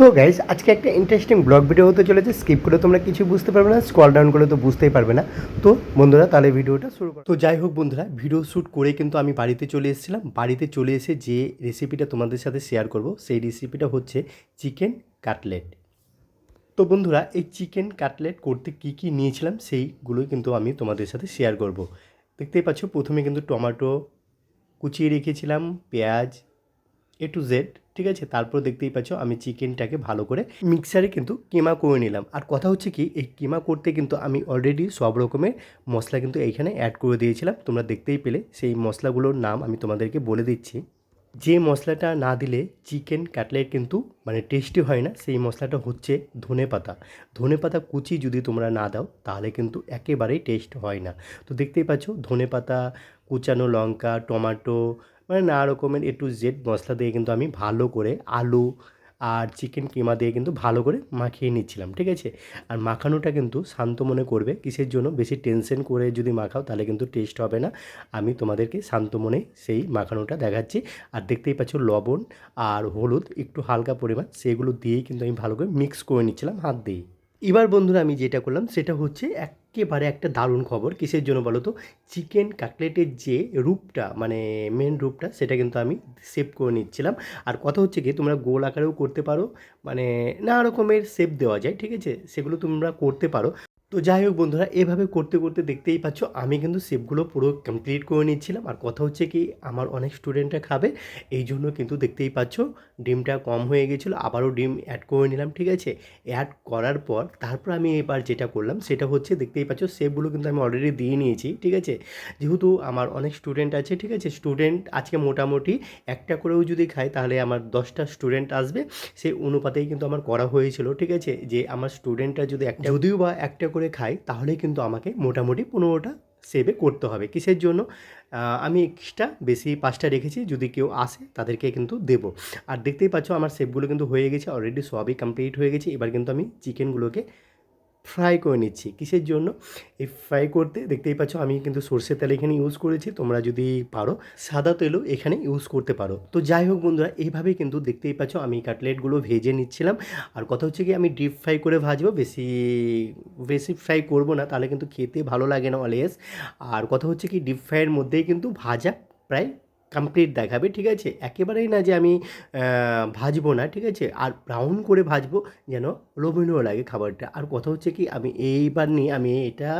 So guys আজকে একটা interesting blog video হতে চলেছে। স্কিপ করে তোমরা কিছু বুঝতে পারবে না, স্ক্রল ডাউন করলে তো বুঝতেই পারবে না। তো বন্ধুরা তাহলে ভিডিওটা শুরু করো। তো যাই হোক বন্ধুরা, ভিডিও শ্যুট করে কিন্তু আমি বাড়িতে চলে এসেছিলাম। বাড়িতে চলে এসে যে রেসিপিটা তোমাদের সাথে শেয়ার করব, সেই রেসিপিটা হচ্ছে চিকেন কাটলেট। তো বন্ধুরা, এই চিকেন কাটলেট করতে কী কী নিয়েছিলাম সেইগুলোই কিন্তু আমি তোমাদের সাথে শেয়ার করব। দেখতেই পাচ্ছ, প্রথমে কিন্তু টমেটো কুচিয়ে রেখেছিলাম, পেঁয়াজ A to Z, ঠিক আছে। তারপর দেখতেই পাচ্ছ আমি চিকেনটাকে ভালো করে মিক্সারে কিন্তু কিমা করে নিলাম। আর কথা হচ্ছে কি, এই কিমা করতে কিন্তু আমি অলরেডি সব রকমের মশলা কিন্তু এইখানে অ্যাড করে দিয়েছিলাম। তোমরা দেখতেই পেলে সেই মশলাগুলোর নাম আমি তোমাদেরকে বলে দিচ্ছি। যে মশলাটা না দিলে চিকেন কাটলেট কিন্তু মানে টেস্টি হয় না, সেই মশলাটা হচ্ছে ধনেপাতা। ধনেপাতা কুচি যদি তোমরা না দাও তাহলে কিন্তু একেবারেই টেস্ট হয় না। তো দেখতেই পাচ্ছ, ধনেপাতা, কুচানো লঙ্কা, টমেটো, মানে নানা রকমের A to Z মশলা দিয়ে কিন্তু আমি ভালো করে আলু আর চিকেন কিমা দিয়ে কিন্তু ভালো করে মাখিয়ে নিচ্ছিলাম, ঠিক আছে। আর মাখানোটা কিন্তু শান্ত মনে করবে। কিসের জন্য? বেশি টেনশন করে যদি মাখাও তাহলে কিন্তু টেস্ট হবে না। আমি তোমাদেরকে শান্ত মনে সেই মাখানোটা দেখাচ্ছি। আর দেখতেই পাচ্ছ লবণ আর হলুদ একটু হালকা পরিমাণ, সেগুলো দিয়েই কিন্তু আমি ভালো করে মিক্স করে নিচ্ছিলাম হাত দিয়ে। এবার বন্ধুরা আমি যেটা করলাম সেটা হচ্ছে একেবারে একটা দারুণ খবর। কিসের জন্য বলো তো? চিকেন কাটলেটের যে রূপটা, মানে মেন রূপটা, সেটা কিন্তু আমি শেপ করে নিচ্ছিলাম। আর কথা হচ্ছে কি, তোমরা গোল আকারেও করতে পারো, মানে নানা রকমের শেপ দেওয়া যায়, ঠিক আছে, সেগুলো তোমরা করতে পারো। তো যাই হোক বন্ধুরা, এভাবে করতে করতে দেখতেই পাচ্ছ আমি কিন্তু শেপগুলো পুরো কমপ্লিট করে নিচ্ছিলাম। আর কথা হচ্ছে কি, আমার অনেক স্টুডেন্টরা খাবে, এই জন্য কিন্তু দেখতেই পাচ্ছ ডিমটা কম হয়ে গেছিলো, আবারও ডিম অ্যাড করে নিলাম, ঠিক আছে। অ্যাড করার পর তারপর আমি এবার যেটা করলাম সেটা হচ্ছে, দেখতেই পাচ্ছ শেপগুলো কিন্তু আমি অলরেডি দিয়ে নিয়েছি, ঠিক আছে। যেহেতু আমার অনেক স্টুডেন্ট আছে, ঠিক আছে, স্টুডেন্ট আজকে মোটামুটি একটা করেও যদি খায় তাহলে আমার 10টা স্টুডেন্ট আসবে, সেই অনুপাতেই কিন্তু আমার করা হয়েছিল, ঠিক আছে। যে আমার স্টুডেন্টরা যদি একটা, যদিও বা একটা করে খায়, তাহলে কিন্তু আমাকে মোটামুটি 15টা সেভে করতে হবে। কিসের জন্য? আমি এক্সট্রা বেশি 5টা রেখেছি, যদি কেউ আসে তাদেরকে কিন্তু দেবো। আর দেখতেই পাচ্ছ আমার শেপগুলো কিন্তু হয়ে গেছে অলরেডি, সবই কমপ্লিট হয়ে গেছে। এবার কিন্তু আমি চিকেনগুলোকে ফ্রাই করে নিচ্ছি। কিসের জন্য? এই ফ্রাই করতে দেখতেই পাচ্ছ আমি কিন্তু সরষের তেল এখানে ইউজ করেছি, তোমরা যদি পারো সাদা তেলও এখানে ইউজ করতে পারো। তো যাই হোক বন্ধুরা, এইভাবেই কিন্তু দেখতেই পাচ্ছ আমি কাটলেটগুলো ভেজে নিচ্ছিলাম। আর কথা হচ্ছে কি, আমি ডিপ ফ্রাই করে ভাজবো, বেশি বেশি ফ্রাই করব না, তাহলে কিন্তু খেতে ভালো লাগে না অলওয়েজ। আর কথা হচ্ছে কি, ডিপ ফ্রাইয়ের মধ্যেই কিন্তু ভাজা প্রায় কমপ্লিট দেখাবে, ঠিক আছে। একেবারেই না যে আমি ভাজবো না, ঠিক আছে। আর ব্রাউন করে ভাজবো, যেন লোভনীয় লাগে খাবারটা। আর কথা হচ্ছে কি, আমি এইবার নিয়ে আমি এটা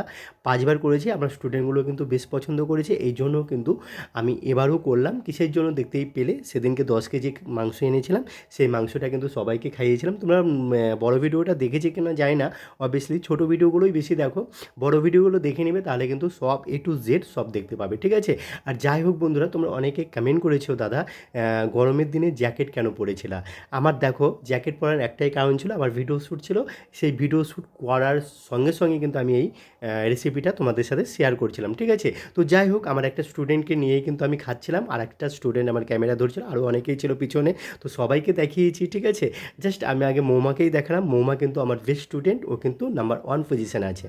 5বার করেছি, আমার স্টুডেন্টগুলো কিন্তু বেশ পছন্দ করেছে, এই জন্য কিন্তু আমি এবারও করলাম। কিসের জন্য? দেখতেই পেলে সেদিনকে 10 কেজি মাংস এনেছিলাম, সেই মাংসটা কিন্তু সবাইকে খাইয়েছিলাম। তোমরা বড় ভিডিওটা দেখেছে কিনা জানি না, অবভিয়াসলি ছোটো ভিডিওগুলোই বেশি দেখো, বড় ভিডিওগুলো দেখে নেবে, তাহলে কিন্তু সব A to Z সব দেখতে পাবে, ঠিক আছে। আর যাই হোক বন্ধুরা, তোমরা অনেকে কমেন্ট করেছো, দাদা গরমের দিনে জ্যাকেট কেন পরেছিলা? আমার দেখো, জ্যাকেট পরার একটাই কারণ ছিল, আমার ভিডিও শ্যুট ছিল। সেই ভিডিও শ্যুট করার সঙ্গে সঙ্গে কিন্তু আমি এই রেসিপিটা তোমাদের সাথে শেয়ার করছিলাম, ঠিক আছে। তো যাই হোক, আমার একটা স্টুডেন্টকে নিয়েই কিন্তু আমি খাচ্ছিলাম, আর একটা স্টুডেন্ট আমার ক্যামেরা ধরছিল, আরও অনেকেই ছিল পিছনে। তো সবাইকে দেখিয়েছি, ঠিক আছে। জাস্ট আমি আগে মৌমাকেই দেখালাম। মৌমা কিন্তু আমার বেস্ট স্টুডেন্ট, ও কিন্তু নাম্বার 1 পজিশানে আছে।